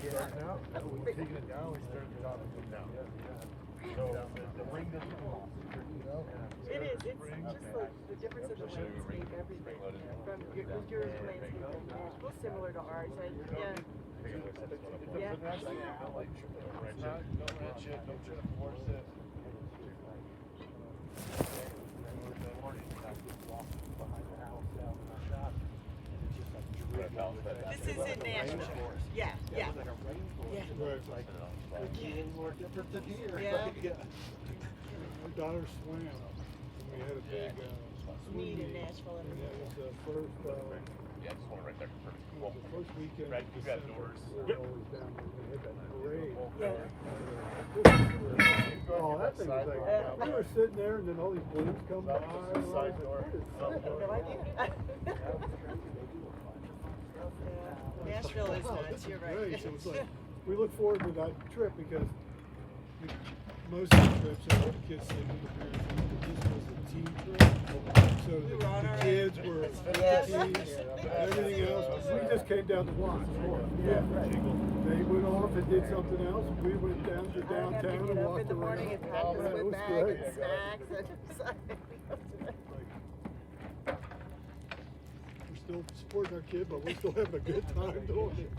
taking it down, we start dropping it down. So the ring doesn't come off. It is. It's just like the difference in the landscape, everything. From your landscape is well similar to ours. Yeah. Yeah. Don't wrench it, don't try to force it. This is in Nashville. Yeah, yeah. Yeah. Right. More different than here. Yeah. My daughter swam. And we had a big Meet in Nashville and every that was the first Yeah, just one right there. Perfect. the first weekend. Right, of you got December, doors. we were always down there. We had that parade. Yeah. Oh, that thing was like, we were sitting there and then all these balloons come by. And I was like, what is I have that? no idea. Nashville is nuts, you're right. Great. So it's like, we look forward to that trip because most of the trips are the kids sitting with the parents. This was a team trip. So We were on the our kids own. were Yes. teams, everything else. We just came down to watch. Yeah. They went off and did something else. We went down to I have to downtown get and up walked in the morning around. and pack Oh, the man, it swim was bag great. and snacks and We're still supporting our kid, but we're still having a good time doing it.